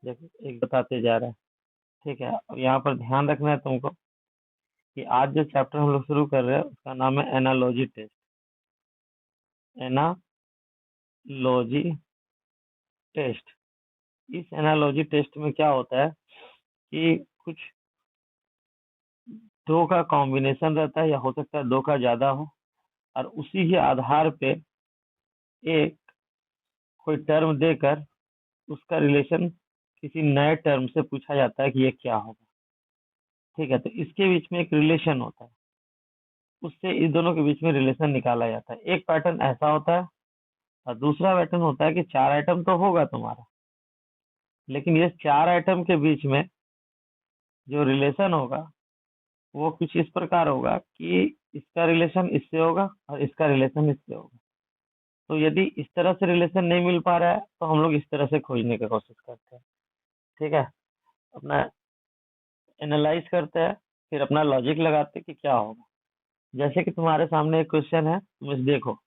देखो एक बताते जा रहा है। ठीक है, अब यहाँ पर ध्यान रखना है तुमको कि आज जो चैप्टर हम लोग शुरू कर रहे हैं उसका नाम है एनालॉजी टेस्ट। Analogy test. इस एनालॉजी टेस्ट में क्या होता है कि कुछ दो का कॉम्बिनेशन रहता है, या हो सकता है दो का ज्यादा हो, और उसी के आधार पे एक कोई टर्म देकर उसका रिलेशन किसी नए टर्म से पूछा जाता है कि ये क्या होगा। ठीक है, तो इसके बीच में एक रिलेशन होता है, उससे इस दोनों के बीच में रिलेशन निकाला जाता है। एक पैटर्न ऐसा होता है और दूसरा पैटर्न होता है कि चार आइटम तो होगा तुम्हारा, लेकिन ये चार आइटम के बीच में जो रिलेशन होगा वो कुछ इस प्रकार होगा कि इसका रिलेशन इससे होगा और इसका रिलेशन इससे होगा। तो यदि इस तरह से रिलेशन नहीं मिल पा रहा है तो हम लोग इस तरह से खोजने की कोशिश करते हैं। ठीक है, अपना एनालाइज करते हैं, फिर अपना लॉजिक लगाते हैं कि क्या होगा। जैसे कि तुम्हारे सामने एक क्वेश्चन है, तुम इसे देखो।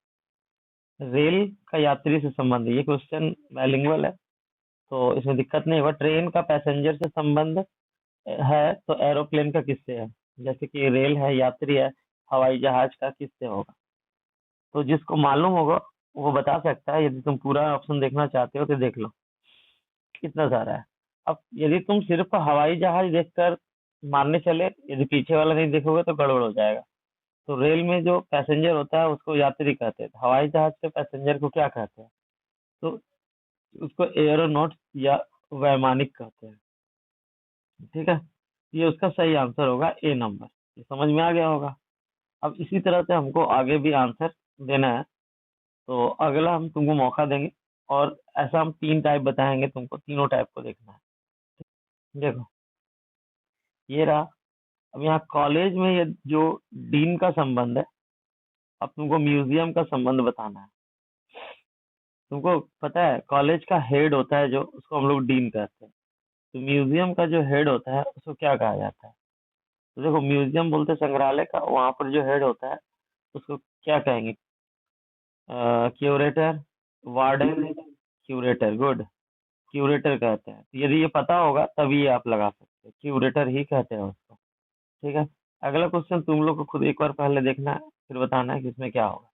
रेल का यात्री से संबंध, ये क्वेश्चन बाइलिंगुअल है तो इसमें दिक्कत नहीं होगा। ट्रेन का पैसेंजर से संबंध है तो एरोप्लेन का किससे है? जैसे कि रेल है, यात्री है, हवाई जहाज का किससे होगा? तो जिसको मालूम होगा वो बता सकता है। यदि तुम पूरा ऑप्शन देखना चाहते हो तो देख लो, कितना सारा है। अब यदि तुम सिर्फ हवाई जहाज देखकर मारने चले, यदि पीछे वाला नहीं देखोगे तो गड़बड़ हो जाएगा। तो रेल में जो पैसेंजर होता है उसको यात्री कहते हैं, हवाई जहाज के पैसेंजर को क्या कहते हैं? तो उसको एयरोनॉट या वैमानिक कहते हैं। ठीक है, ये उसका सही आंसर होगा, ए नंबर। ये समझ में आ गया होगा। अब इसी तरह से हमको आगे भी आंसर देना है, तो अगला हम तुमको मौका देंगे और ऐसा हम तीन टाइप बताएंगे तुमको, तीनों टाइप को देखना है। देखो ये रहा। अब यहाँ कॉलेज में ये जो डीन का संबंध है, अब तुमको म्यूजियम का संबंध बताना है। तुमको पता है कॉलेज का हेड होता है जो, उसको हम लोग डीन कहते हैं। तो म्यूजियम का जो हेड होता है उसको क्या कहा जाता है? तो देखो म्यूजियम बोलते हैं संग्रहालय का, वहां पर जो हेड होता है उसको क्या कहेंगे? Curator, warden, curator. Good, curator कहते हैं। तो यदि ये पता होगा तभी ये आप लगा सकते हैं, क्यूरेटर ही कहते हैं उसको। ठीक है, अगला क्वेश्चन तुम लोग को खुद एक बार पहले देखना है, फिर बताना है कि इसमें क्या होगा।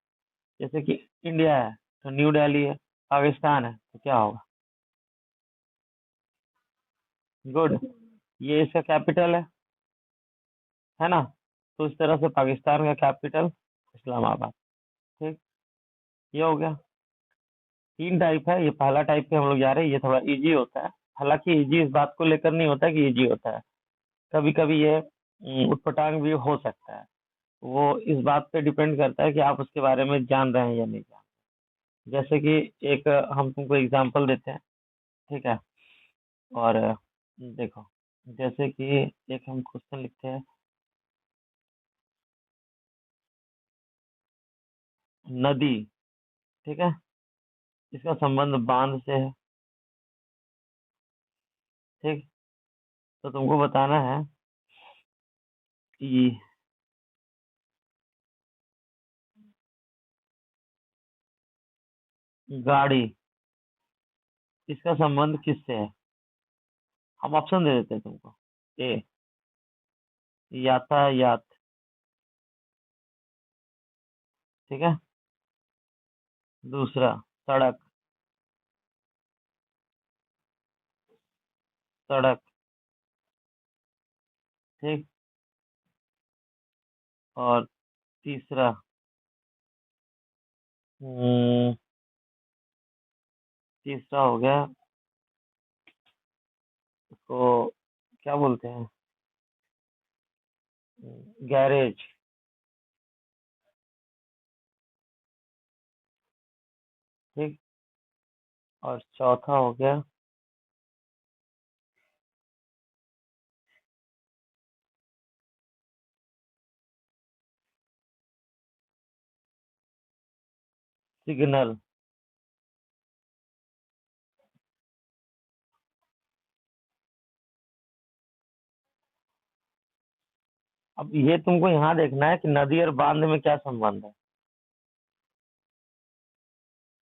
जैसे कि इंडिया है तो न्यू दिल्ली है, पाकिस्तान है तो क्या होगा? गुड, ये इसका कैपिटल है ना? तो इस तरह से पाकिस्तान का कैपिटल इस्लामाबाद। ठीक, ये हो गया। तीन टाइप है, ये पहला टाइप पे हम लोग जा रहे हैं, ये थोड़ा इजी होता है। हालांकि इजी इस बात को लेकर नहीं होता है कि इजी होता है, कभी कभी ये उटपटांग भी हो सकता है। वो इस बात पे डिपेंड करता है कि आप उसके बारे में जान रहे हैं या नहीं जान रहे। जैसे कि एक हम तुमको एग्जांपल देते हैं। ठीक है, और देखो जैसे कि एक हम क्वेश्चन लिखते हैं, नदी। ठीक है, इसका संबंध बांध से है। ठीक, तो तुमको बताना है कि गाड़ी, इसका संबंध किससे है? हम ऑप्शन दे देते हैं तुमको। ए, यातायात। ठीक है, दूसरा सड़क, सड़क। ठीक, और तीसरा हम्म, तीसरा हो गया, उसको क्या बोलते हैं? गैरेज। ठीक, और चौथा हो गया सिग्नल। अब ये तुमको यहाँ देखना है कि नदी और बांध में क्या संबंध है।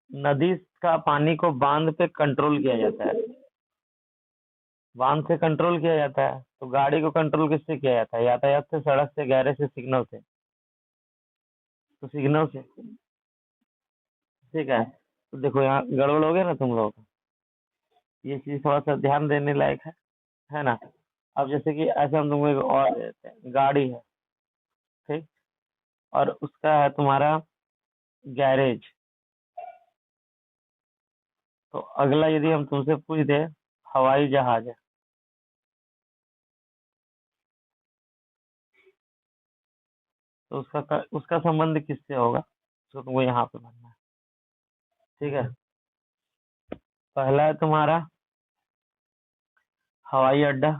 नदी का पानी को बांध पे कंट्रोल किया जाता है। वाहन से कंट्रोल किया जाता है, तो गाड़ी को कंट्रोल किससे किया जाता है? यातायात से, सड़क से, गैरेज से, सिग्नल से। तो सिग्नल से। ठीक है, तो देखो यहाँ गड़बड़ हो गया ना तुम लोग। ये चीज थोड़ा सा ध्यान देने लायक है ना। अब जैसे कि ऐसे हम तुमको एक और दे देते हैं, गाड़ी है, ठीक, और उसका है तुम्हारा गैरेज। तो अगला यदि हम तुमसे पूछ दे, हवाई जहाज है, तो उसका संबंध किससे होगा, तो तुमको यहाँ पे भरना है। ठीक है, पहला है तुम्हारा हवाई अड्डा।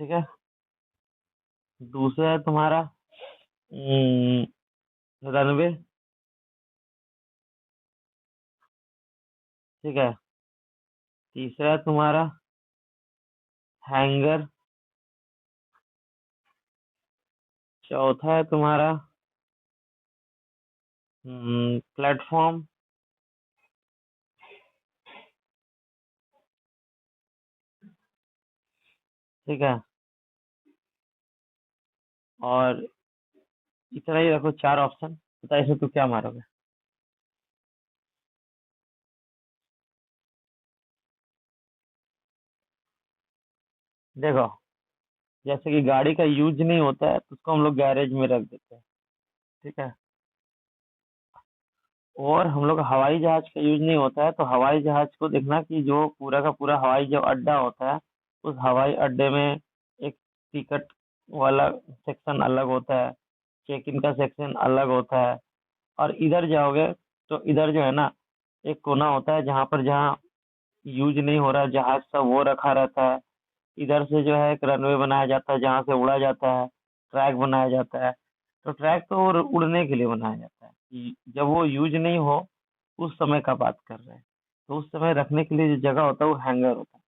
ठीक है, दूसरा है तुम्हारा रनवे। ठीक है, तीसरा है तुम्हारा हैंगर। चौथा है तुम्हारा प्लेटफॉर्म। ठीक है, और इतना ही रखो, चार ऑप्शन। बता इसमें तू क्या मारोगे? देखो, जैसे कि गाड़ी का यूज नहीं होता है तो उसको हम लोग गैरेज में रख देते हैं। ठीक है, और हम लोग हवाई जहाज का यूज नहीं होता है तो हवाई जहाज को देखना कि जो पूरा का पूरा हवाई जो अड्डा होता है, उस हवाई अड्डे में एक टिकट वाला सेक्शन अलग होता है, चेक इन का सेक्शन अलग होता है। और इधर जाओगे तो इधर जो है ना, एक कोना होता है जहाँ पर जहाँ यूज नहीं हो रहा जहाज सब वो रखा रहता है। इधर से जो है एक रनवे बनाया जाता है जहाँ से उड़ा जाता है, ट्रैक बनाया जाता है। तो ट्रैक तो उड़ने के लिए बनाया जाता है, कि जब वो यूज नहीं हो उस समय का बात कर रहे हैं। तो उस समय रखने के लिए जो जगह होता है वो हैंगर होता है।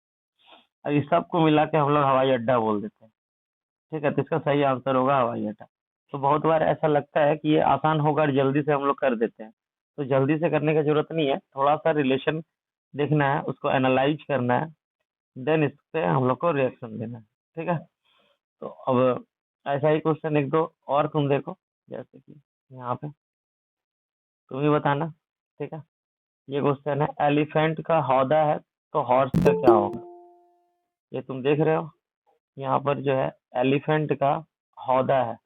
और इस सब को मिला के हम लोग हवाई अड्डा बोल देते हैं। ठीक है, तो इसका सही आंसर होगा हवाई अड्डा। तो बहुत बार ऐसा लगता है कि ये आसान होगा और जल्दी से हम लोग कर देते हैं। तो जल्दी से करने की जरूरत नहीं है, थोड़ा सा रिलेशन देखना है, उसको एनालाइज करना है, देन इस पे हम लोग को रिएक्शन देना है। ठीक है, तो अब ऐसा ही क्वेश्चन एक दो और तुम देखो, जैसे कि यहाँ पे तुम ही बताना। ठीक है, ये क्वेश्चन है, एलिफेंट का हौदा है तो हॉर्स का क्या होगा? ये तुम देख रहे हो, यहाँ पर जो है एलिफेंट का हौदा है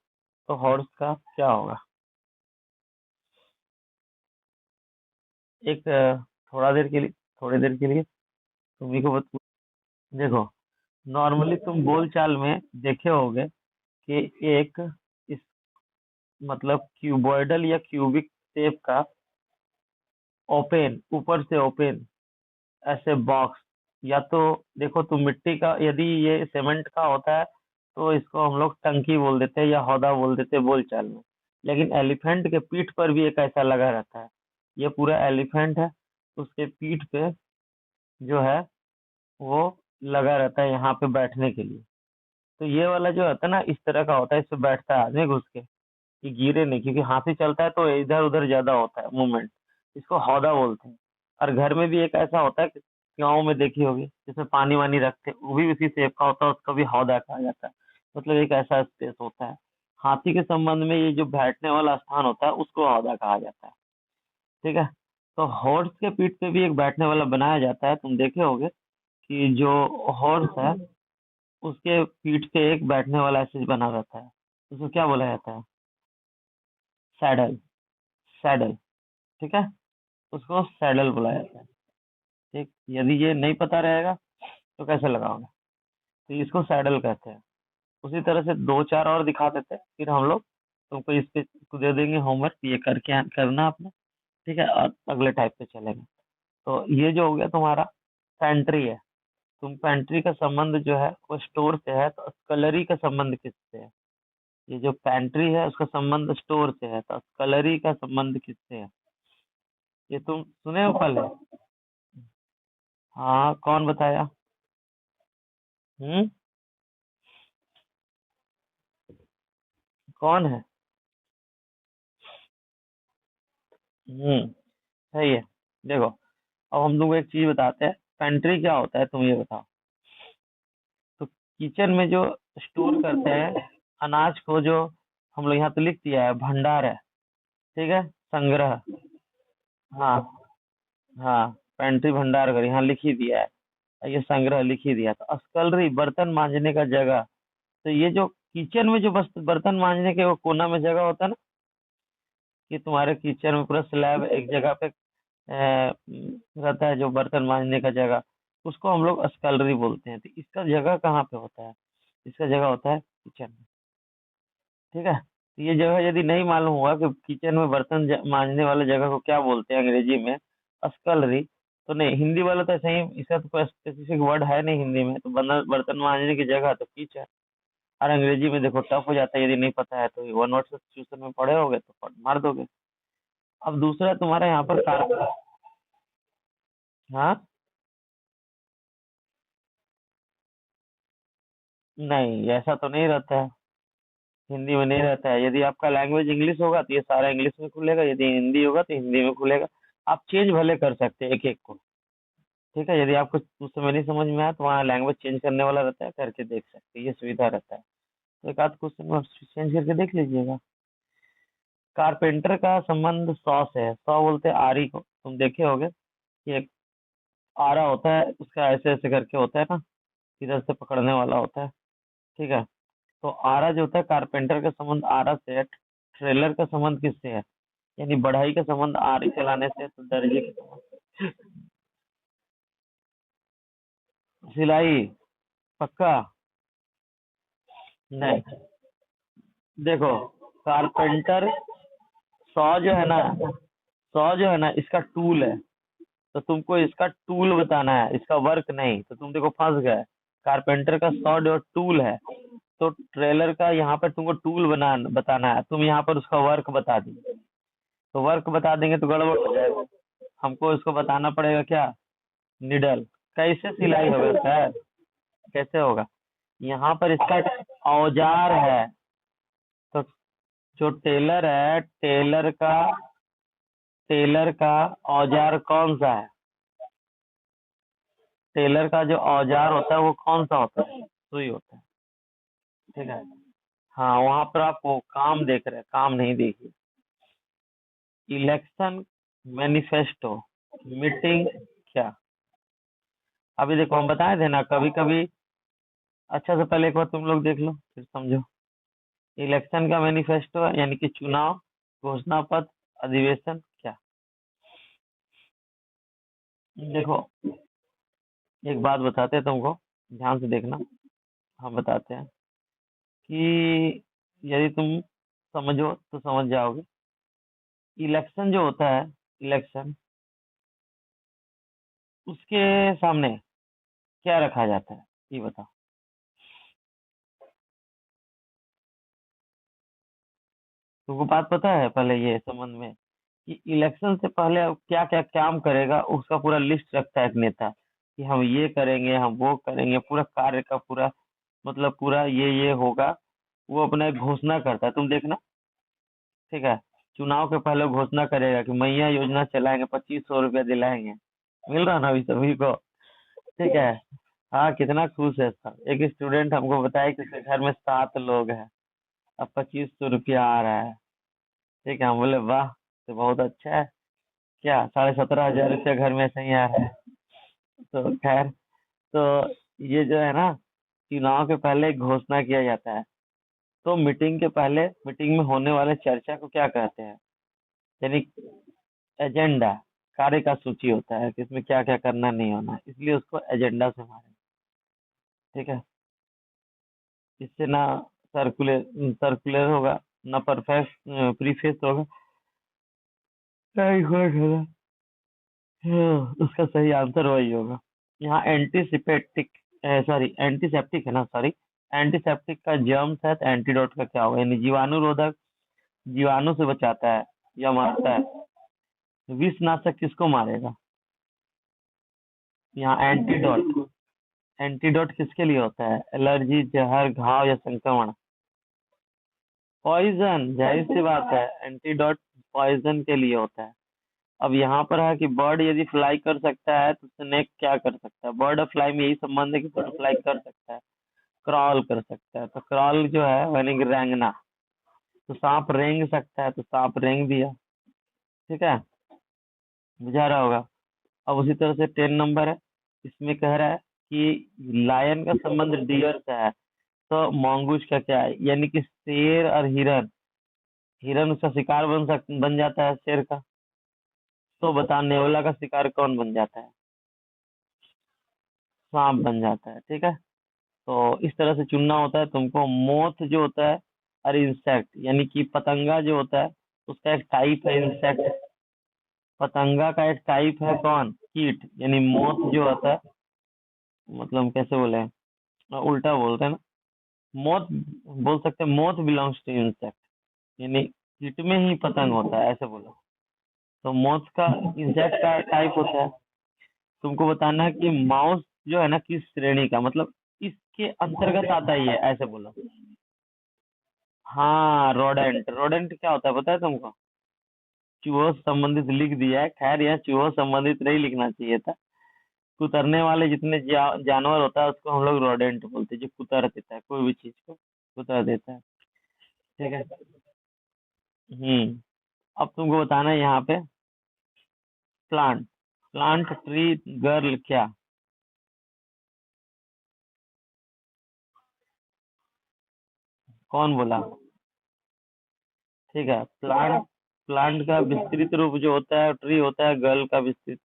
तो हॉर्स का क्या होगा? एक थोड़ा देर के लिए, थोड़ी देर के लिए तुम्ही को देखो, नॉर्मली तुम बोलचाल में देखे होगे कि एक इस मतलब क्यूबॉइडल या क्यूबिक शेप का ओपन, ऊपर से ओपन ऐसे बॉक्स, या तो देखो तुम मिट्टी का, यदि ये सीमेंट का होता है तो इसको हम लोग टंकी बोल देते हैं या हौदा बोल देते हैं बोलचाल में। लेकिन एलिफेंट के पीठ पर भी एक ऐसा लगा रहता है, ये पूरा एलिफेंट है, उसके पीठ पे जो है वो लगा रहता है यहाँ पे बैठने के लिए। तो ये वाला जो होता है ना, इस तरह का होता है, इस पे बैठता है आदमी घुस के, कि गिरे नहीं, क्योंकि हाथी चलता है तो इधर उधर ज्यादा होता है मूवमेंट। इसको हौदा बोलते हैं। और घर में भी एक ऐसा होता है कि गाँव में देखी होगी, जिसमें पानी वानी रखते हैं, वो भी उसी शेप का होता है, उसको भी हौदा कहा जाता है। मतलब एक ऐसा स्पेस होता है। हाथी के संबंध में ये जो बैठने वाला स्थान होता है उसको हौदा कहा जाता है। ठीक है, तो हॉर्स के पीठ पे भी एक बैठने वाला बनाया जाता है, तुम देखे होगे कि जो हॉर्स है उसके पीठ पे एक बैठने वाला ऐसे बना रहता है, उसको क्या बोला जाता है? सैडल। सैडल। ठीक है, उसको सैडल बोला जाता है। ठीक, यदि ये नहीं पता रहेगा तो कैसे लगाओगे? तो इसको सैडल कहते हैं। उसी तरह से दो चार और दिखा देते हैं, फिर हम लोग तुमको इस पे को दे देंगे होमवर्क, ये करके करना आपने। ठीक है, और अगले टाइप पे चलेंगे। तो ये जो हो गया तुम्हारा पेंट्री है। तुम पेंट्री का संबंध जो है वो स्टोर से है, तो स्कलरी का संबंध किससे है? ये जो पेंट्री है उसका संबंध स्टोर से है, तो स्कलरी का संबंध किससे है? ये तुम सुने हो पहले? हाँ, कौन बताया? हम्म, कौन है? सही है। देखो, अब हम तुमको एक चीज बताते हैं, पेंट्री क्या होता है तुम ये बताओ। तो किचन में जो स्टोर करते हैं अनाज को, जो हम लोग यहाँ तो लिख दिया है भंडार है, ठीक है, संग्रह। हाँ, हाँ, पेंट्री भंडार घर यहाँ लिख ही दिया है, ये संग्रह लिख ही दिया। तो स्कलरी बर्तन मांजने का जगह। तो ये जो किचन में जो बस बर्तन मांजने के वो कोना में जगह होता है ना, कि तुम्हारे किचन में पूरा स्लैब एक जगह पे रहता है, जो बर्तन मांजने का जगह, उसको हम लोग स्कलरी बोलते हैं। तो इसका जगह कहाँ पे होता है? इसका जगह होता है किचन में, ठीक है। तो ये जगह यदि नहीं मालूम हुआ कि किचन में बर्तन मांजने वाले जगह को क्या बोलते हैं अंग्रेजी में, स्कलरी, तो नहीं, हिंदी वाला तो सही, इसका तो कोई स्पेसिफिक वर्ड है नहीं हिंदी में, तो बर्तन मांजने की जगह तो किचन। और अंग्रेजी में देखो टफ हो जाता है, यदि नहीं पता है तो वन वर्ड सब्स्टिट्यूशन में पढ़े होगे तो मार दोगे। अब दूसरा तुम्हारा यहाँ पर हाँ, नहीं ऐसा तो नहीं रहता है, हिंदी में नहीं रहता है। यदि आपका लैंग्वेज इंग्लिश होगा तो ये सारा इंग्लिश में खुलेगा, यदि हिंदी होगा तो हिंदी में खुलेगा। आप चेंज भले कर सकते हैं एक एक को, ठीक है। यदि आपको उस समय नहीं समझ में आया तो वहाँ लैंग्वेज चेंज करने वाला रहता है, करके देख सकते हैं, ये सुविधा रहता है। तो एक आध क्वेश्चन में आप चेंज करके देख लीजिएगा। कारपेंटर का संबंध सॉ से है, सॉ बोलते हैं आरी को, तुम देखे होगे कि एक आरा होता है, उसका ऐसे ऐसे करके होता है ना, इधर से पकड़ने वाला होता है, ठीक है। तो आरा जो होता है, कारपेंटर का संबंध आरा से है। ट्रेलर का संबंध किससे है? यानी बढ़ाई का संबंध आरी चलाने से है, तो दर्जे के संबंध से। सिलाई, पक्का? नहीं, देखो, कारपेंटर, सॉ जो है ना, सॉ जो है ना इसका टूल है, तो तुमको इसका टूल बताना है, इसका वर्क नहीं, तो तुम देखो फंस गए। कारपेंटर का सॉ जो टूल है, तो ट्रेलर का यहाँ पर तुमको टूल बना बताना है, तुम यहाँ पर उसका वर्क बता दी, तो वर्क बता देंगे तो गड़बड़ हो जाएगा। हमको इसको बताना पड़ेगा क्या? निडल। कैसे सिलाई होगा सर? कैसे होगा? यहाँ पर इसका औजार है, तो जो टेलर है, टेलर का औजार कौन सा है? टेलर का जो औजार होता है वो कौन सा होता है? सुई होता है, ठीक है। हाँ, वहां पर आप वो काम देख रहे हैं, काम नहीं देखिए। इलेक्शन मैनिफेस्टो, मीटिंग क्या? अभी देखो हम बताए थे ना, कभी कभी अच्छा से पहले एक बार तुम लोग देख लो फिर समझो। इलेक्शन का मैनिफेस्टो है, यानी कि चुनाव, घोषणा पत्र, अधिवेशन क्या? देखो, एक बात बताते हैं तुमको, ध्यान से देखना। हम बताते हैं कि यदि तुम समझो तो समझ जाओगे। इलेक्शन जो होता है, इलेक्शन, उसके सामने क्या रखा जाता है, ये बताओ। तुमको बात पता है पहले ये संबंध में, कि इलेक्शन से पहले क्या क्या काम करेगा, उसका पूरा लिस्ट रखता है एक नेता, कि हम ये करेंगे, हम वो करेंगे, पूरा कार्य का पूरा मतलब पूरा ये होगा। वो अपना एक घोषणा करता है, तुम देखना, ठीक है। चुनाव के पहले वो घोषणा करेगा कि मैया योजना चलाएंगे, 2500 रुपया दिलाएंगे। मिल रहा ना अभी सभी को, ठीक है। हाँ, कितना खुश है सब। एक स्टूडेंट हमको बताया कि उसके घर में 7 लोग हैं, अब 2500 रुपया आ रहा है, ठीक है। हम बोले वाह, तो बहुत अच्छा है। क्या 17,500 रुपया घर में ऐसे ही आ रहा है? तो खैर, तो ये जो है ना, चुनाव के पहले एक घोषणा किया जाता है। तो मीटिंग के पहले, मीटिंग में होने वाले चर्चा को क्या कहते हैं? यानी एजेंडा, कार्य का सूची होता है कि इसमें क्या क्या करना नहीं होना, इसलिए उसको एजेंडा से मारेंगे, ठीक है। इससे ना सर्कुलर सर्कुलर होगा, ना परफेक्ट प्रीफेस होगा, ना ही कोई होगा। हाँ, उसका सही आंसर वही होगा। यहाँ एंटीसिपेटिक, सॉरी एंटीसेप्टिक है ना, सॉरी, एंटीसेप्टिक का जर्म्स है, तो एंटीडोट का क्या होगा? यानी जीवाणुरोधक, जीवाणु से बचाता है या मारता है। विषनाशक किसको मारेगा? यहाँ एंटीडोट, एंटीडोट किसके लिए होता है? एलर्जी, जहर, घाव या संक्रमण? पॉइजन, जाहिर सी बात है, एंटीडोट पॉइजन के लिए होता है। अब यहाँ पर है कि बर्ड यदि फ्लाई कर सकता है तो स्नेक क्या कर सकता है? बर्ड और फ्लाई में यही संबंध है कि बर्ड फ्लाई कर सकता है, क्रॉल कर सकता है। तो क्रॉल जो है यानी कि रेंगना। तो सांप रेंग सकता है, तो सांप रेंग दिया। ठीक है, बुझा रहा होगा। अब उसी तरह से 10 नंबर है, इसमें कह रहा है कि लायन का संबंध डियर से है, तो मंगूस का क्या है? यानी कि शेर और हिरन, हिरन उसका शिकार बन जाता है शेर का। तो बता, नेवला का शिकार कौन बन जाता है? सांप बन जाता है। ठीक है, तो इस तरह से चुनना होता है तुमको। मोथ जो होता है और इंसेक्ट यानी कि पतंगा जो होता है, उसका एक टाइप है इंसेक्ट। पतंगा का एक टाइप है कौन? कीट। यानी मोथ जो होता है, मतलब कैसे बोले, उल्टा बोलते हैं ना, मोथ बोल सकते हैं। मोथ बिलोंग्स टू इंसेक्ट, यानी कीट में ही पतंग होता है, ऐसे बोलो। तो मोथ का इंसेक्ट का टाइप होता है। तुमको बताना है कि माउस जो है ना किस श्रेणी का, मतलब इसके अंतर्गत आता ही है, ऐसे बोलो। हाँ, रोडेंट। रोडेंट क्या होता है पता है तुमको? चूहों से संबंधित लिख दिया है। खैर यह चूहों से संबंधित नहीं लिखना चाहिए था। कुतरने वाले जितने जानवर होता है उसको हम लोग रोडेंट बोलते हैं, जो कुतर देता है कोई भी चीज को, कुतर देता है। ठीक है। अब तुमको बताना है यहाँ पे प्लांट। प्लांट, ट्री, गर्ल क्या? कौन बोला? ठीक है, प्लांट। प्लांट का विस्तृत रूप जो होता है ट्री होता है। गर्ल का विस्तृत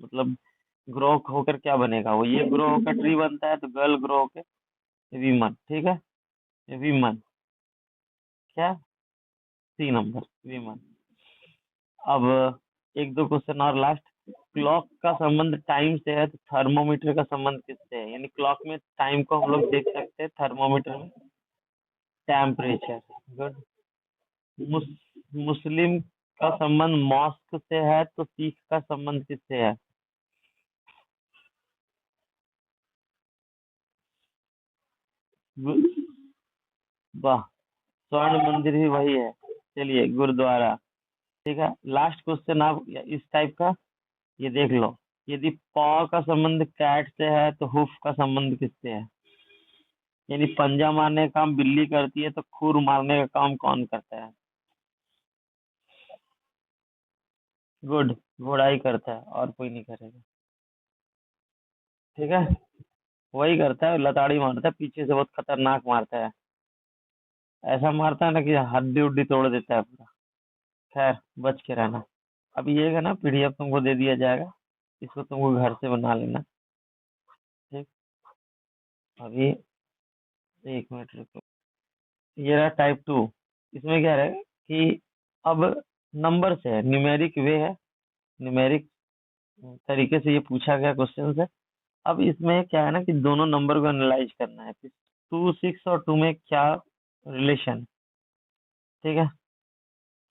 मतलब ग्रो होकर क्या बनेगा? वो ये ग्रो होकर ट्री बनता है, तो गर्ल ग्रो होकर विमन। ठीक है, विमन क्या? 3 नंबर विमन। अब एक दो क्वेश्चन और लास्ट। क्लॉक का संबंध टाइम से है, तो थर्मोमीटर का संबंध किससे है? यानी क्लॉक में टाइम को हम लोग देख सकते हैं, थर्मोमीटर में टेम्परेचर। गुड। मुस, मुस्लिम का संबंध मॉस्क से है, तो सिख का संबंध किससे है? गु- वाह, स्वर्ण मंदिर ही वही है। चलिए, गुरुद्वारा। ठीक है, लास्ट क्वेश्चन आप इस टाइप का ये देख लो। यदि पॉ का संबंध कैट से है, तो हुफ का संबंध किससे है? यानी पंजा मारने का काम बिल्ली करती है, तो खुर मारने का काम कौन करता है? गुड, घोड़ा ही करता है, और कोई नहीं करेगा। ठीक है, वही करता है, लताड़ी मारता है पीछे से, बहुत खतरनाक मारता है। ऐसा मारता है ना कि हड्डी उड्डी तोड़ देता है पूरा। खैर, बच के रहना। अभी ये है ना, पीडीएफ तुमको दे दिया जाएगा, इसको तुमको घर से बना लेना। ठीक, अभी 1 मिनट रुको। ये रहा टाइप 2। इसमें क्या रहेगा कि अब नंबर से है, न्यूमेरिक वे है, न्यूमेरिक तरीके से ये पूछा गया क्वेश्चन है। अब इसमें क्या है ना कि दोनों नंबर को एनालाइज करना है कि 2, 6 और 2 में क्या रिलेशन। ठीक है,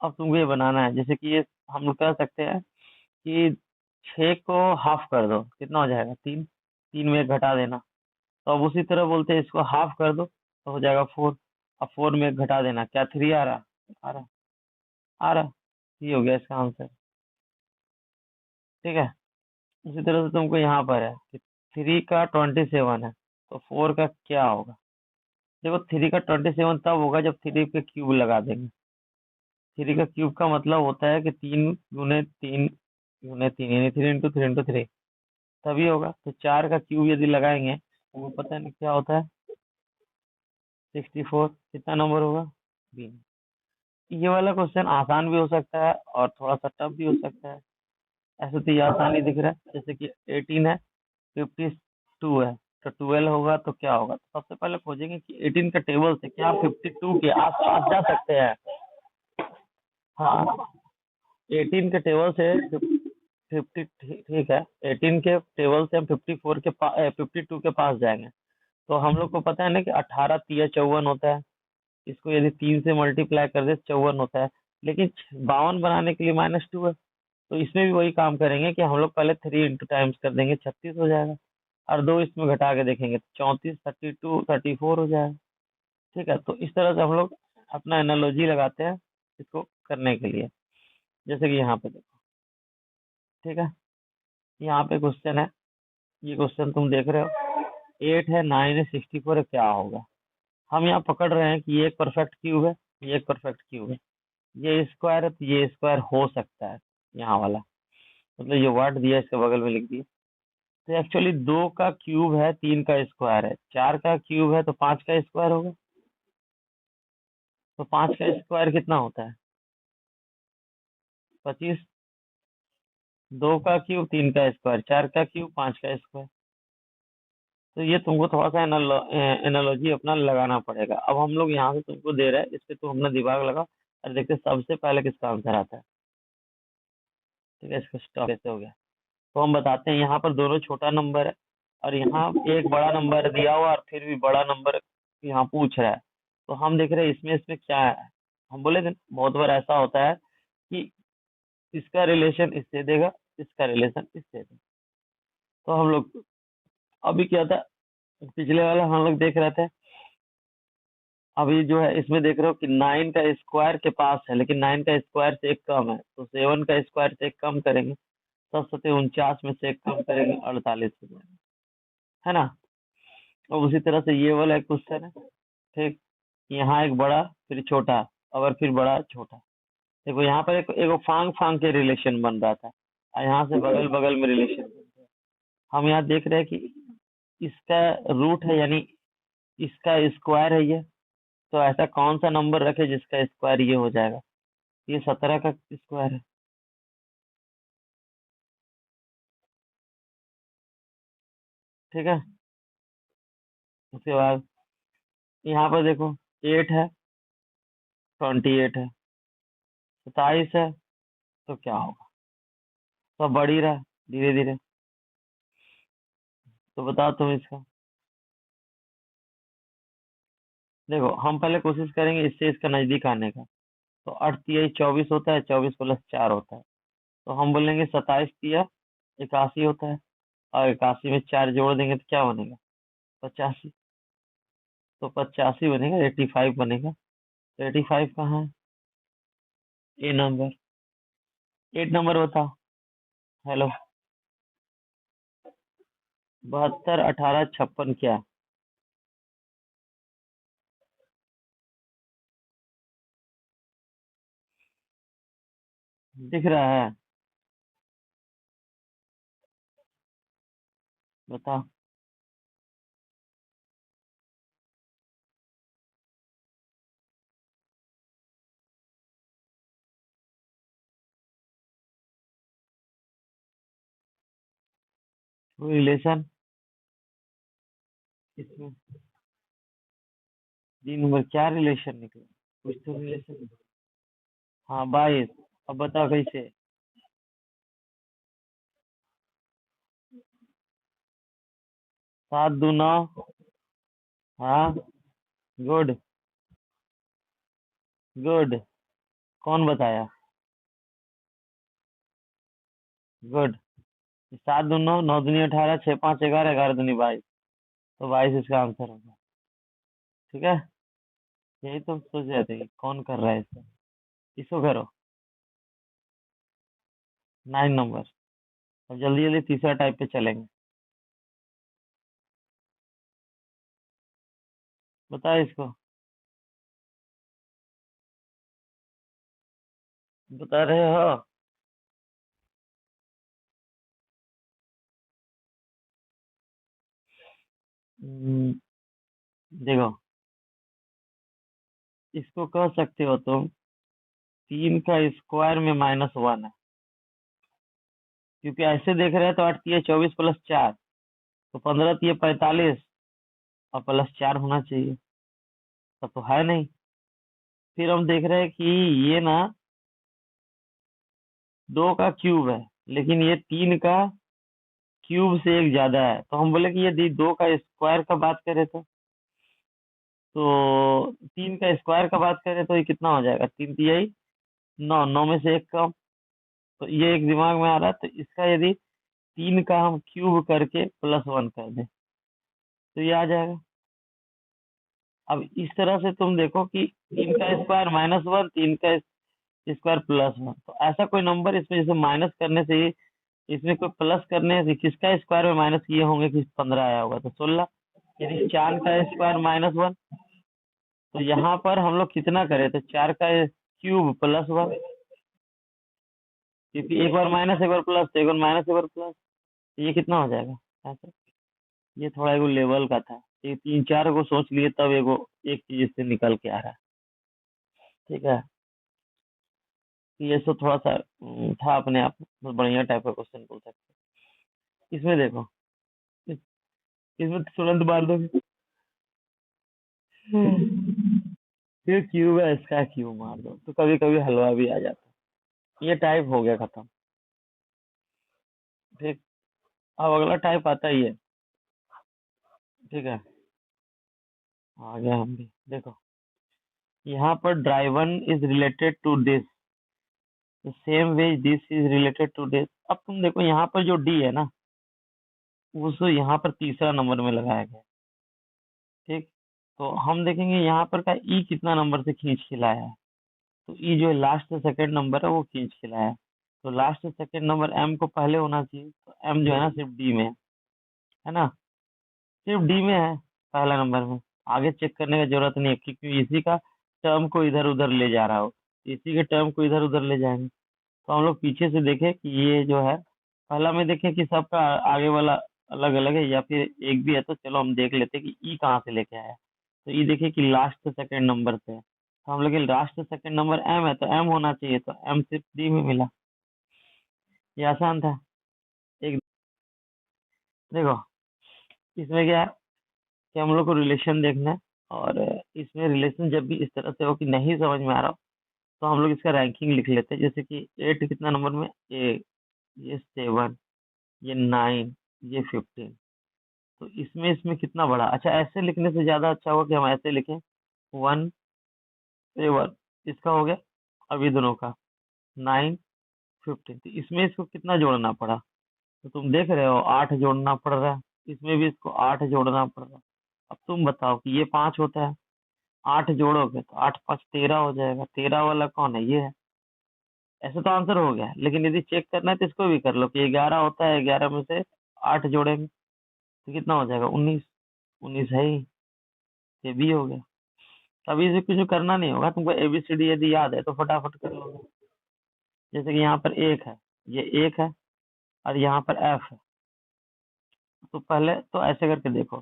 अब तुमको ये बनाना है, जैसे कि ये हम लोग कह सकते हैं कि 6 को हाफ कर दो, कितना हो जाएगा? 3। 3 में एक घटा देना। तो अब उसी तरह बोलते हैं इसको हाफ कर दो, तो हो जाएगा 4। अब 4 में एक घटा देना, क्या 3 आ रहा? आ रहा, आ रहा। ये हो गया इसका आंसर। ठीक है, उसी तरह से तुमको यहाँ पर है कि 3 का 27 है, तो 4 का क्या होगा? देखो, 3 का 27 तब होगा जब 3 पे क्यूब लगा देंगे। 3 का क्यूब का मतलब होता है कि 3 गुने 3 गुने 3, यानी 3 इंटू 3 इंटू 3, तभी होगा। तो 4 का क्यूब यदि लगाएंगे तो वो पता नहीं क्या होता है, 64। कितना नंबर होगा? बी। ये वाला क्वेश्चन आसान भी हो सकता है और थोड़ा सा टफ भी हो सकता है। ऐसे तो ये आसान ही दिख रहा है, जैसे कि 18 है, 52 है, तो 12 होगा तो क्या होगा? तो सबसे पहले खोजेंगे कि 18 का टेबल से क्या 52 के आस पास जा सकते हैं। हाँ, 18 के टेबल से 50, ठीक है, 18 के टेबल से हम 54 के पास, 52 के पास जाएंगे। तो हम लोग को पता है ना कि 18 तिया 54 होता है। इसको यदि 3 से मल्टीप्लाई कर दे 54 होता है। लेकिन 52 बनाने के लिए -2 है। तो इसमें भी वही काम करेंगे कि हम लोग पहले 3 इंटू टाइम्स कर देंगे, 36 हो जाएगा। और 2 इसमें घटा के देखेंगे तो 34, 32, 34 हो जाएगा। ठीक है, तो इस तरह से हम लोग अपना एनालॉजी लगाते हैं इसको करने के लिए। जैसे कि यहाँ पे देखो, ठीक है, यहाँ पे क्वेश्चन है, ये क्वेश्चन तुम देख रहे हो, 8 है, 9 है, 64 है, क्या होगा। हम यहाँ पकड़ रहे हैं कि ये एक परफेक्ट क्यूब है, ये एक परफेक्ट क्यूब है, ये स्क्वायर है तो ये स्क्वायर हो सकता है, यहाँ वाला, मतलब ये वर्ड दिया इसके बगल में लिख दिया। तो एक्चुअली 2 का क्यूब है, 3 का स्क्वायर है, 4 का क्यूब है तो 5 का स्क्वायर होगा। तो 5 का स्क्वायर कितना होता है, 25। 2 का क्यूब, 3 का स्क्वायर, 4 का क्यूब, 5 का स्क्वायर। तो ये तुमको थोड़ा सा एनालॉजी अपना लगाना पड़ेगा। अब हम लोग यहाँ से तुमको दे रहे हैं, इस पे तुम अपना दिमाग लगा और देखते हैं सबसे पहले किसका आंसर आता है। ठीक है, इसका स्टॉप कैसे हो गया, तो हम बताते हैं। यहाँ पर दोनों छोटा नंबर है और यहाँ एक बड़ा नंबर दिया हुआ और फिर भी बड़ा नंबर यहाँ पूछ रहा है। तो हम देख रहे हैं इसमें इसमें क्या है। हम बोले थे बहुत बार ऐसा होता है कि इसका रिलेशन इससे देगा, इसका रिलेशन इससे देगा। तो हम लोग अभी क्या था, पिछले वाला हम लोग देख रहे थे, अभी जो है इसमें देख रहे हो कि 9 का स्क्वायर के पास है, लेकिन 9 का स्क्वायर से एक कम है, तो 7 का स्क्वायर से एक कम करेंगे, तब 49 में से एक कम करेंगे, 48 हो जाएगा, है ना। और उसी तरह से ये वाला एक क्वेश्चन है, ठीक, यहाँ एक बड़ा फिर छोटा और फिर बड़ा छोटा। देखो यहाँ पर एक फांग फांग के रिलेशन बन रहा था और यहाँ से बगल बगल में रिलेशन बन रहा है। हम यहाँ देख रहे हैं कि इसका रूट है, यानी इसका स्क्वायर है ये, तो ऐसा कौन सा नंबर रखे जिसका स्क्वायर ये हो जाएगा। ये 17 का स्क्वायर है, ठीक है। उसके बाद यहाँ पर देखो 8 है, 28 है, 27 है, तो क्या होगा, तो बढ़ ही रहा है धीरे धीरे। तो बताओ तुम इसका। देखो हम पहले कोशिश करेंगे इससे इसका नजदीक आने का। तो 8 तिया 24 होता है, 24 प्लस 4 होता है, तो हम बोलेंगे 27 तिया 81 होता है, और 81 में 4 जोड़ देंगे तो क्या बनेगा, 85। तो 85 बनेगा, 85 बनेगा। तो 85 कहाँ है, ए नंबर, 8 नंबर बताओ। हेलो, 72, 18, 56 क्या, दिख रहा है, बताओ। रिलेशन इसमें 3 नंबर क्या रिलेशन निकला, कुछ तो रिलेशन। हाँ 22। अब बताओ कैसे। 7 दूना, हाँ, गुड, गुड, कौन बताया, गुड। 7 दूना 9 दूनी 18, 6 5 11, 11 दूनी 22, तो 22 इसका आंसर होगा। ठीक है, यही तो सोच रहे थे कि कौन कर रहा है इसको। इसको करो, 9 नंबर। अब जल्दी जल्दी तीसरा टाइप पे चलेंगे, बताओ इसको, बता रहे हो। हम्म, देखो इसको कह सकते हो तुम, 3 का स्क्वायर में -1 है, क्योंकि ऐसे देख रहे हैं तो 8 तिया 24 प्लस 4, तो 15 तिया 45 और प्लस 4 होना चाहिए, तब तो है नहीं। फिर हम देख रहे हैं कि ये ना 2 का क्यूब है, लेकिन ये 3 का क्यूब से एक ज्यादा है, तो हम बोले कि यदि 2 का स्क्वायर का बात करें तो 3 का स्क्वायर का बात करें तो ये कितना हो जाएगा, 3 तिहाई 9, 9 में से एक कम। तो ये एक दिमाग में आ रहा है, तो इसका यदि 3 का हम क्यूब करके +1 कर दें तो ये आ जाएगा। अब इस तरह से तुम देखो कि 3 का स्क्वायर -1, 3 का स्क्वायर +1, तो ऐसा कोई नंबर इसमें जैसे माइनस करने से ही इसमें कोई प्लस करने से किसका स्क्वायर में माइनस किए होंगे कि 15 आया होगा, तो 16, यानी 4 का स्क्वायर -1। तो यहाँ पर हम लोग कितना करें, तो 4 का क्यूब +1, क्योंकि एक बार माइनस एक बार प्लस, तो एक बार माइनस एक बार प्लस, तो ये कितना हो जाएगा ऐसे। ये थोड़ा एगो लेवल का था, ये 3-4 को सोच लिए तब एगो एक चीज इससे निकल के आ रहा है। ठीक है, तो ये सब थोड़ा सा था अपने आप में, बहुत बढ़िया टाइप का क्वेश्चन बोल सकते हैं। इसमें देखो, इस- इसमें तुरंत मार दोगे, फिर क्यूब है इसका क्यूब मार दो, तो कभी कभी हलवा भी आ जाता है। ये टाइप हो गया खत्म। ठीक, अब अगला टाइप आता ही है। ठीक है, आ गया हम भी, देखो यहाँ पर driven is related to this, same way this is related to this. अब तुम देखो यहाँ पर जो डी है ना, उस यहाँ पर तीसरा नंबर में लगाया गया। ठीक, तो हम देखेंगे यहाँ पर का ई कितना नंबर से खींच के लाया है, तो ई जो है लास्ट से सेकंड नंबर है वो खींच के लाया है। तो लास्ट से सेकंड नंबर एम को पहले होना चाहिए, तो एम जो है ना सिर्फ डी में है ना, सिर्फ डी में है पहला नंबर में। आगे चेक करने की जरूरत नहीं है, क्योंकि इसी का टर्म को इधर उधर ले जा रहा हो, इसी के टर्म को इधर उधर ले जाएंगे। तो हम लोग पीछे से देखें कि ये जो है पहला में देखें कि सबका आगे वाला अलग अलग है या फिर एक भी है, तो चलो हम देख लेते हैं कि ई कहाँ से लेके आया है। तो ई देखिए कि लास्ट से सेकंड नंबर से है, तो हम लोग लास्ट से सेकंड नंबर एम है, तो एम होना चाहिए, तो एम सिर्फ डी में मिला। ये आसान था। एक देखो, इसमें क्या है कि हम लोग को रिलेशन देखना है, और इसमें रिलेशन जब भी इस तरह से हो कि नहीं समझ में आ रहा हो, तो हम लोग इसका रैंकिंग लिख लेते हैं। जैसे कि 8 कितना नंबर में, ए, ये 7, ये 9, ये 15। तो इसमें इसमें कितना बड़ा, अच्छा ऐसे लिखने से ज्यादा अच्छा होगा कि हम ऐसे लिखें 1, 7, इसका हो गया, अभी दोनों का 9, 15। तो इसमें इसको कितना जोड़ना पड़ा, तो तुम देख रहे हो 8 जोड़ना पड़ रहा है, इसमें भी इसको 8 जोड़ना पड़ रहा है। अब तुम बताओ कि ये 5 होता है, 8 जोड़ोगे तो 8×5 = 13 हो जाएगा, 13 वाला कौन है, ये है। ऐसे तो आंसर हो गया, लेकिन यदि चेक करना है तो इसको भी कर लो कि 11 होता है, 11 में से 8 जोड़ेंगे तो कितना हो जाएगा, 19। 19 है ही, ये भी हो गया। अभी इसे कुछ करना नहीं होगा तुमको, एबीसीडी यदि याद है तो फटाफट कर लोगे। जैसे कि यहाँ पर एक है, ये एक है, और यहाँ पर एफ है। तो पहले तो ऐसे करके देखो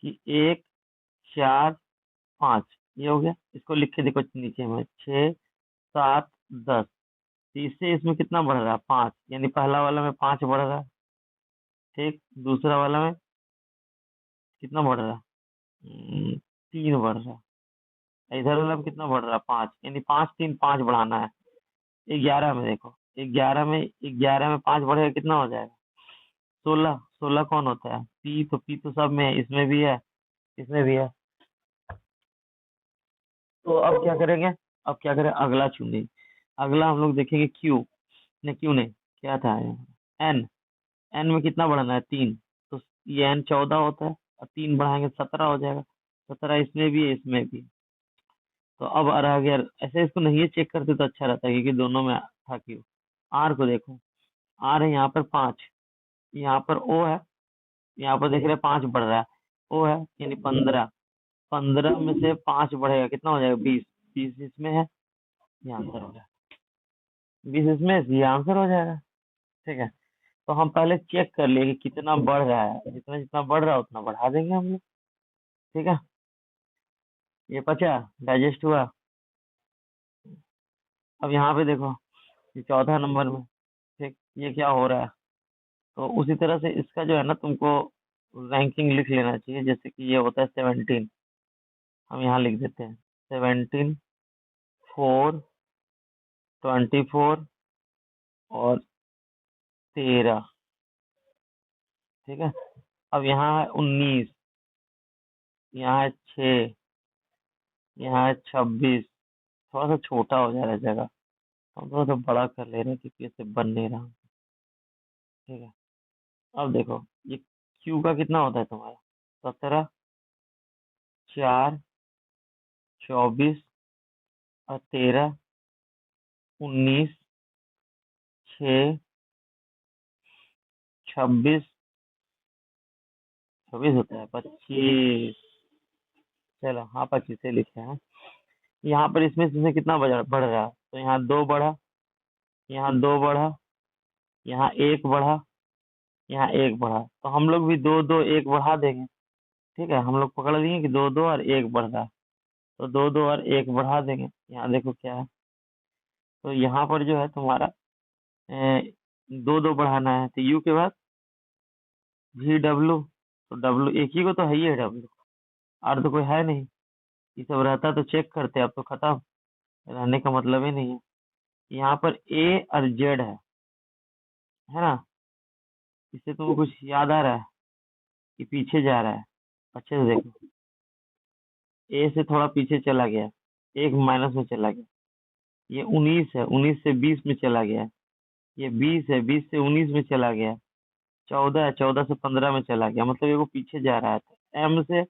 कि 1, 4, 5, ये हो गया। इसको लिख के देखो नीचे में 6, 7, 10। तो इससे इसमें कितना बढ़ रहा है, 5, यानी पहला वाला में 5 बढ़ रहा है। ठीक, दूसरा वाला में कितना बढ़ रहा है, 3 बढ़ रहा है। इधर वाला में कितना बढ़ रहा है, 5, यानी 5, 3, 5 बढ़ाना है। 11 में देखो, 11 में 5 बढ़ेगा कितना हो जाएगा, 16। 16 कौन होता है, पी, तो पी तो सब में है, इसमें भी है, इसमें भी है। तो अब क्या करेंगे, अब क्या करें, अगला चुनिए। अगला हम लोग देखेंगे क्यू ने, क्यू ने क्या था, एन। एन में कितना बढ़ाना है, 3। तो ये एन 14 होता है, और 3 बढ़ाएंगे 17 हो जाएगा। 17 इसमें भी है, इसमें भी। तो अब आ रहा गया, ऐसे इसको नहीं चेक करते तो अच्छा रहता है, क्योंकि दोनों में था क्यू। आर को देखो, आर है यहाँ पर 5, यहाँ पर ओ है, यहाँ पर देख रहे हैं 5 बढ़ रहा है, ओ है यानी 15। 15 में से 5 बढ़ेगा कितना हो जाएगा, 20। 20 इसमें है, ये आंसर हो गया। 20 इसमें है, ये आंसर हो जाएगा। ठीक है, तो हम पहले चेक कर लिए कि कितना बढ़ रहा है, जितना जितना बढ़ रहा है उतना बढ़ा देंगे हम लोग। ठीक है, ये पचा, डाइजेस्ट हुआ। अब यहाँ पे देखो, ये 14 नंबर में। ठीक, ये क्या हो रहा है, तो उसी तरह से इसका जो है ना तुमको रैंकिंग लिख लेना चाहिए। जैसे कि ये होता है 17, हम यहाँ लिख देते हैं 17, 4, 24 और 13। ठीक है, अब यहाँ है 19, यहाँ है 6, यहाँ है 26। थोड़ा सा छोटा हो जा रहा है जगह, हम थोड़ा सा बड़ा कर ले रहे हैं क्योंकि इससे बन नहीं रहा। ठीक है, अब देखो ये क्यू का कितना होता है तुम्हारा, 17, 4, 24 और 13, 19, 6, 26, 26 होता है, 25। चलो हाँ, 25 से लिखे हैं। यहाँ पर इसमें कितना बढ़ रहा है, तो यहाँ 2 बढ़ा, यहाँ 2 बढ़ा, यहाँ 1 बढ़ा, यहाँ 1 बढ़ा, तो हम लोग भी 2 2 1 बढ़ा देंगे। ठीक है, हम लोग पकड़ लिए कि 2 2 और 1 बढ़ रहा है, तो 2 2 और 1 बढ़ा देंगे। यहाँ देखो क्या है, तो यहाँ पर जो है तुम्हारा 2 2 बढ़ाना है, तो यू के बाद जी डब्ल्यू, तो डब्ल्यू एक ही को तो है ही है, डब्ल्यू और तो कोई है नहीं। ये सब रहता तो चेक करते, अब तो खत्म, रहने का मतलब ही नहीं है। यहाँ पर ए और जेड है ना, इससे तुमको कुछ याद आ रहा है कि पीछे जा रहा है? अच्छे से देखो, ए से थोड़ा पीछे चला गया, एक माइनस में चला गया। ये 19 है, 19 से 20 में चला गया। ये 20 है, 20 से 19 में चला गया। 14 है, 14 से 15 में चला गया, मतलब ये वो पीछे जा रहा है। तो एम से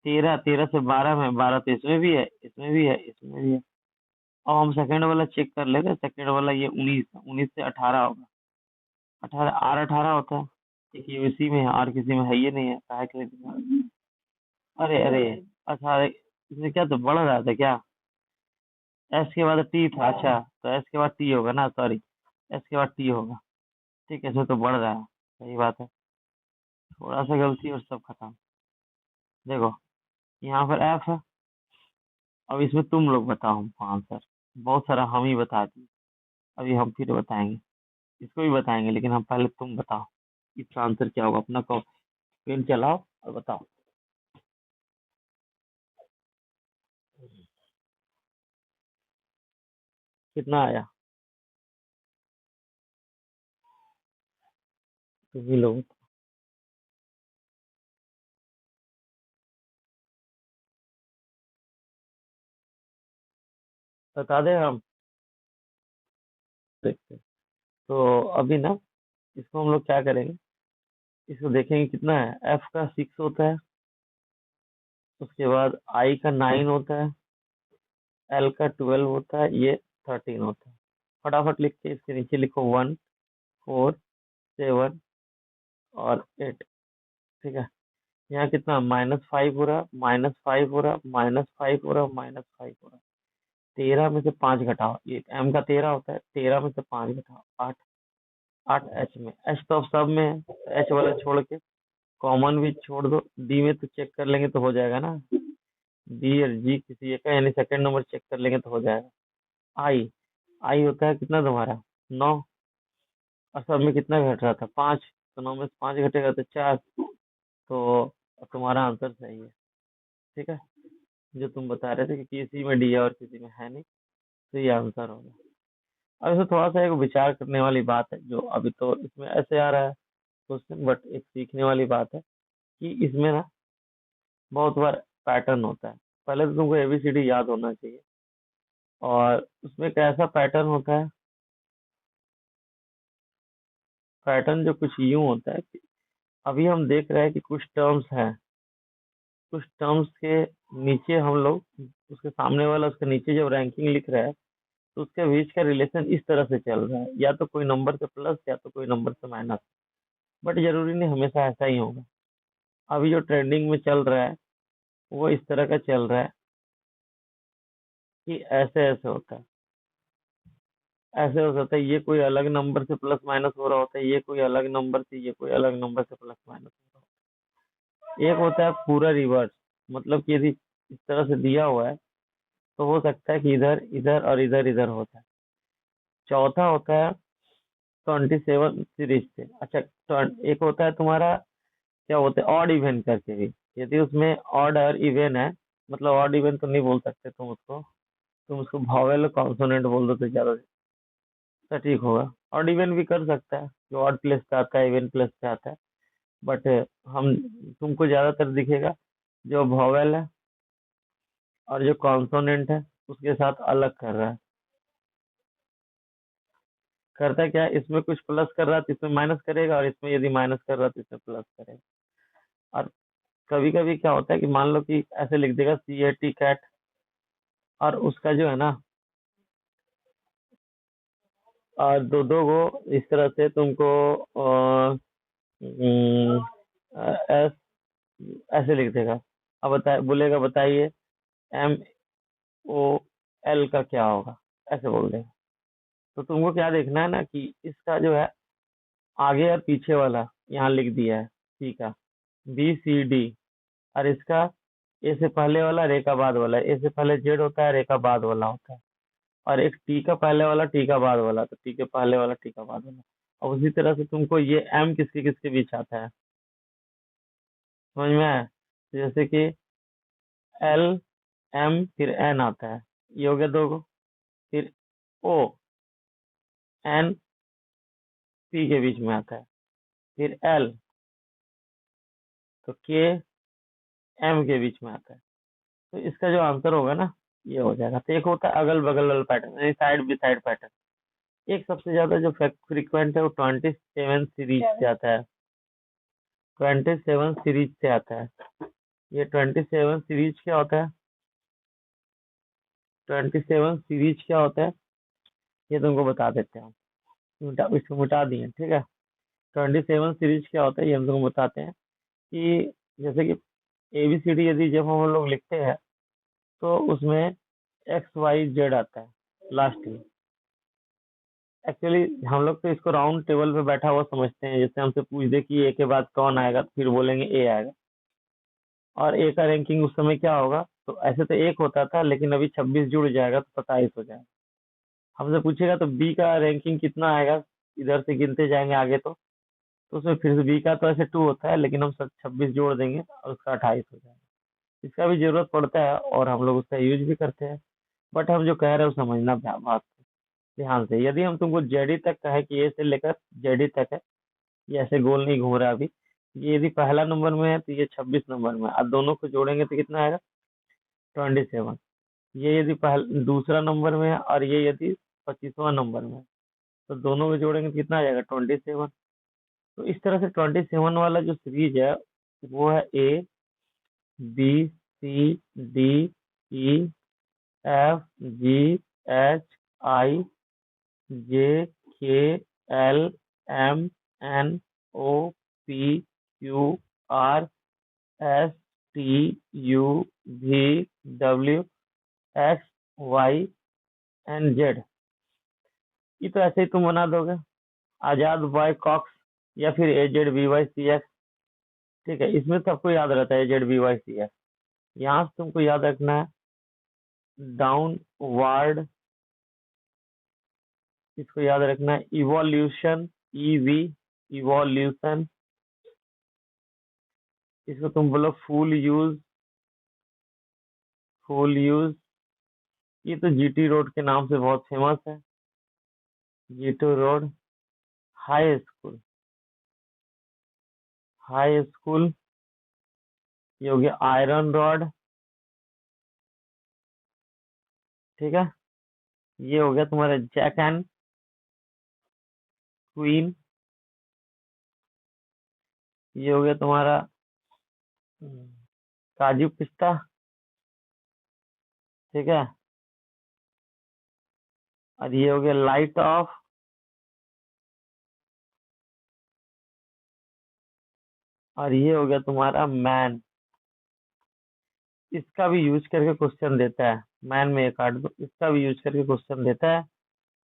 13, 13 से 12 में, 12 तो इसमें भी है, इसमें भी है, इसमें भी है। अब हम सेकंड वाला चेक कर लेते हैं। सेकंड वाला ये 19 है, 19 से 18 होगा। 18 आर 18 होता है। एक ये इसी में है और किसी में है, ये नहीं है, काहे के लिए दिमाग? अरे अरे, अच्छा इसमें क्या तो बढ़ रहा था क्या? एस के बाद टी था, अच्छा तो एस के बाद टी होगा ना, सॉरी, एस के बाद टी होगा। ठीक है, इसमें तो बढ़ रहा है, सही बात है। थोड़ा सा गलती और सब खत्म। देखो यहाँ पर एफ है। अब इसमें तुम लोग बताओ हमको आंसर। बहुत सारा हम ही बता दिए, अभी हम फिर बताएंगे, इसको भी बताएंगे, लेकिन हम पहले तुम बताओ इसका आंसर क्या होगा। अपना को पेन चलाओ और बताओ। कितना आया? तुम ही लोग बता दे, हम देखते हैं। तो अभी ना इसको हम लोग क्या करेंगे, इसको देखेंगे कितना है। एफ का 6 होता है, उसके बाद आई का 9 होता है, एल का 12 होता है, ये 13 होता है। फटाफट लिख के इसके नीचे लिखो 1 4 7 और 8। ठीक है, यहाँ कितना, -5 हो रहा, -5 हो रहा, -5 हो रहा, -5 हो रहा। 13 में से 5 घटाओ, ये एम का 13 होता है, 13 में से 5 घटाओ, 8। 8 एच में, एच तो अब सब में है, एच वाला छोड़ के कॉमन भी छोड़ दो। डी में तो चेक कर लेंगे तो हो जाएगा ना, डी और जी किसी एक का, यानी सेकंड नंबर चेक कर लेंगे तो हो जाएगा। आई, आई होता है कितना तुम्हारा, 9, और सब में कितना घट रहा था, 5, तो 9 में से 5 घटेगा तो 4। तो तुम्हारा आंसर सही है। ठीक है, जो तुम बता रहे थे कि किसी में डी है और किसी में है नहीं, तो ये आंसर होगा। अब इसमें थोड़ा सा एक विचार करने वाली बात है, जो अभी तो इसमें ऐसे आ रहा है क्वेश्चन, बट एक सीखने वाली बात है कि इसमें ना बहुत बार पैटर्न होता है। पहले तो तुमको एबीसीडी याद होना चाहिए, और उसमें कैसा पैटर्न होता है, पैटर्न जो कुछ यूं होता है कि अभी हम देख रहे हैं कि कुछ टर्म्स हैं, कुछ टर्म्स के नीचे हम लोग, उसके सामने वाला उसके नीचे जब रैंकिंग लिख रहा है, तो उसके बीच का रिलेशन इस तरह से चल रहा है, या तो कोई नंबर से प्लस या तो कोई नंबर से माइनस। बट जरूरी नहीं हमेशा ऐसा ही होगा। अभी जो ट्रेंडिंग में चल रहा है वो इस तरह का चल रहा है कि ऐसे ऐसे होता है, ऐसे हो सकता है, ये कोई अलग नंबर से प्लस माइनस हो रहा होता है, ये कोई अलग नंबर से, ये कोई अलग नंबर से प्लस माइनस हो रहा होता है। एक होता है पूरा रिवर्स, मतलब कि यदि इस तरह से दिया हुआ है तो हो सकता है कि इधर इधर और इधर इधर होता है। चौथा होता है 27 सीरीज से। अच्छा, एक होता है तुम्हारा, क्या होता है, ऑड इवन करके भी। यदि उसमें ऑड और इवन है, मतलब ऑड इवन तो नहीं बोल सकते तुम उसको, तुम उसको वॉवेल कॉन्सोनेंट बोल दो तो ज्यादा सटीक होगा। ऑड इवन भी कर सकता है, जो ऑड प्लेस पे आता है, इवन प्लेस पे आता है। बट हम, तुमको ज्यादातर दिखेगा जो वॉवेल है और जो कॉन्सोनेंट है उसके साथ अलग कर रहा है। करता क्या है, इसमें कुछ प्लस कर रहा है तो इसमें माइनस करेगा, और इसमें यदि माइनस कर रहा है तो इसमें प्लस करेगा। और कभी कभी क्या होता है कि मान लो कि ऐसे लिख देगा CAT कैट, और उसका जो है ना, और दो दो को इस तरह से तुमको एस ऐसे लिख देगा। अब बोलेगा बताइए MOL का क्या होगा, ऐसे बोल देगा। तो तुमको क्या देखना है ना कि इसका जो है आगे और पीछे वाला यहाँ लिख दिया है, ठीक है, BCD, और इसका ए से पहले वाला रेखा बाद वाला, ए से पहले जेड होता है, रेखा बाद वाला होता है, और एक टी का पहले वाला टी का बाद वाला, तो टी के पहले वाला टी का बाद वाला। और उसी तरह से तुमको ये एम किसके किसके बीच आता है, समझ में आया? तो जैसे कि LM फिर N आता है, ये हो गया दो गो। फिर ONP के बीच में आता है, फिर L तो KM के बीच में आता है। तो इसका जो आंसर होगा ना ये हो जाएगा। तो एक होता है अगल बगल वाला पैटर्न, यानी साइड बाई साइड पैटर्न। एक सबसे ज्यादा जो फ्रिक्वेंट है वो 27 सीरीज से आता है, 27 सीरीज से आता है। ये 27 सीरीज क्या होता है, 27 सीरीज क्या होता है ये तुमको बता देते हैं हम। इसको मिटा दिए, ठीक है। 27 सीरीज क्या होता है ये हम तुमको बताते हैं कि जैसे कि ABCD यदि जब हम लोग लिखते हैं तो उसमें XYZ आता है लास्ट में। एक्चुअली हम लोग तो इसको राउंड टेबल पे बैठा हुआ समझते हैं, जैसे हमसे पूछ दे कि ए के बाद कौन आएगा तो फिर बोलेंगे ए आएगा, और ए का रैंकिंग उस समय क्या होगा। तो ऐसे तो एक होता था, लेकिन अभी 26 जुड़ जाएगा तो 27 हो जाएगा। हमसे पूछेगा तो बी का रैंकिंग कितना आएगा, इधर से गिनते जाएंगे आगे, तो उसमें फिर से बी का तो ऐसे 2 होता है, लेकिन हम 26 जोड़ देंगे और उसका 28 हो जाएगा। इसका भी जरूरत पड़ता है और हम लोग उसका यूज भी करते हैं। बट हम जो कह रहे हैं वो समझना बात ध्यान से। यदि हम तुमको जेडी तक का है कि ए से लेकर जेडी तक है, ये ऐसे गोल नहीं घूम रहा अभी, ये यदि पहला नंबर में है तो ये 26 नंबर में है, और दोनों को जोड़ेंगे तो कितना आएगा, 27। ये यदि दूसरा नंबर में है और ये यदि 25वां नंबर में है, तो दोनों को जोड़ेंगे तो कितना आ जाएगा, 27। तो इस तरह से 27 वाला जो सीरीज है वो है ABCDEFGHIJKLMNOPQRSTUV WXYNZ। ये तो ऐसे ही तुम बना दोगे, आजाद बॉय कॉक्स, या फिर AZBYCX। ठीक है, इसमें सबको याद रहता है AZBYCX। यहाँ से तुमको याद रखना है डाउनवर्ड, इसको याद रखना है इवोल्यूशन, EV इवोल्यूशन। इसको तुम बोलो फुल यूज, फुल यूज। ये तो GT रोड के नाम से बहुत फेमस है, GT road. High school, high school. ये हो गया आयरन रॉड, ठीक है। ये हो गया तुम्हारा जैक एंड क्वीन। ये हो गया तुम्हारा काजू पिस्ता, ठीक है। और ये हो गया लाइट ऑफ। और ये हो गया तुम्हारा मैन। इसका भी यूज करके क्वेश्चन देता है, मैन में एक काट दो, इसका भी यूज करके क्वेश्चन देता है।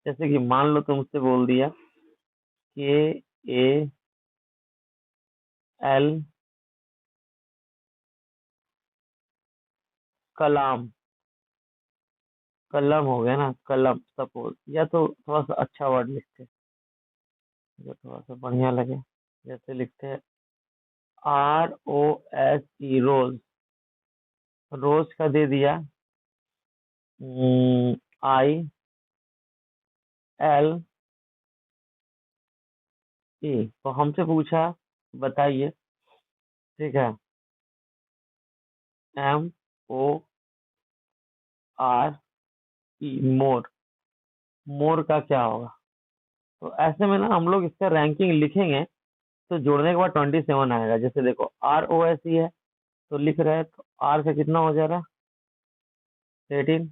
जैसे कि मान लो तुमसे बोल दिया KAL कलाम, कलम हो गया ना, कलम सपोज, या तो थोड़ा सा अच्छा वर्ड लिखते हैं जो थोड़ा सा बढ़िया लगे, जैसे लिखते हैं ROSE रोज। रोज का दे दिया ILE। तो हमसे पूछा बताइए, ठीक है, MORE, मोर, मोर का क्या होगा। तो ऐसे में ना हम लोग इसका रैंकिंग लिखेंगे तो जोड़ने के बाद 27 आएगा। जैसे देखो ROSE है तो लिख रहे हैं, तो R का कितना हो जा रहा है, 18,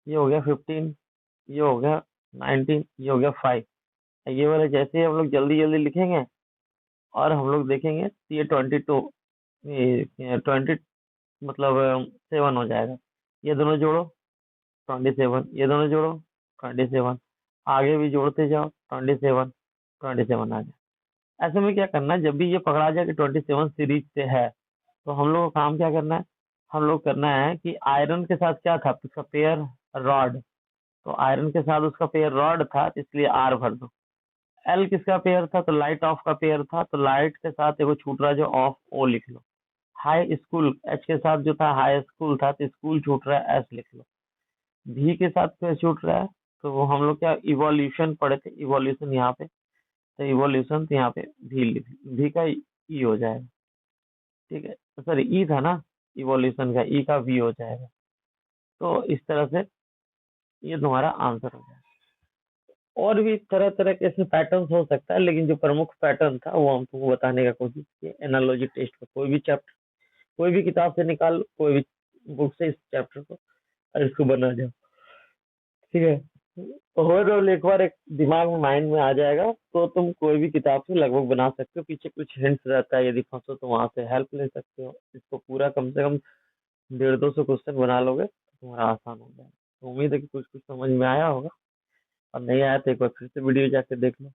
ये हो गया 15, ये हो गया 19, ये हो गया 5। ये वाला जैसे ही हम लोग जल्दी जल्दी लिखेंगे और हम लोग देखेंगे तो ये 22, ये 20 मतलब 7 हो जाएगा। ये दोनों जोड़ो 27, ये दोनों जोड़ो 27, आगे भी जोड़ते जाओ 27 आ जाए। ऐसे में क्या करना है, जब भी ये पकड़ा जाए कि 27 सीरीज से है, तो हम लोग को काम क्या करना है, हम लोग करना है कि आयरन के साथ क्या था, उसका पेयर रॉड। तो आयरन के साथ उसका पेयर रॉड था, तो इसलिए आर भर दो। एल किसका पेयर था, तो लाइट ऑफ का पेयर था, तो लाइट के साथ एगो छूट रहा है जो ऑफ, ओ लिख लो। हाई स्कूल, एच के साथ जो था हाई स्कूल था, तो स्कूल छूट रहा है, एस लिख लो। भी के साथ फिर छूट रहा है, तो वो हम लोग क्या इवोल्यूशन पढ़े थे, इवोल्यूशन यहाँ पे, तो इवोल्यूशन तो यहाँ पे भी लिख, भी का ई हो जाएगा। ठीक है, सॉरी ई था ना, इवोल्यूशन का ई का वी हो जाएगा। तो इस तरह से ये तुम्हारा आंसर हो जाएगा। और भी तरह तरह के ऐसे पैटर्न हो सकता है, लेकिन जो प्रमुख पैटर्न था वो हम तुमको बताने का कोशिश किए। एनालॉजी टेस्ट का कोई भी चैप्टर, कोई भी किताब से निकाल लो, कोई भी बुक से इस चैप्टर को, और इसको बना जाओ। ठीक है, ओवरऑल एक बार एक दिमाग में माइंड में आ जाएगा तो तुम कोई भी किताब से लगभग बना सकते हो। पीछे कुछ हिंट्स रहता है, यदि फंसो तो वहां से हेल्प ले सकते हो। इसको पूरा कम से कम 150-200 क्वेश्चन बना लोगे तो तुम्हारा आसान हो जाएगा। तो उम्मीद है कि कुछ कुछ समझ में आया होगा, और नहीं आया तो एक बार फिर से वीडियो जाके देख लो।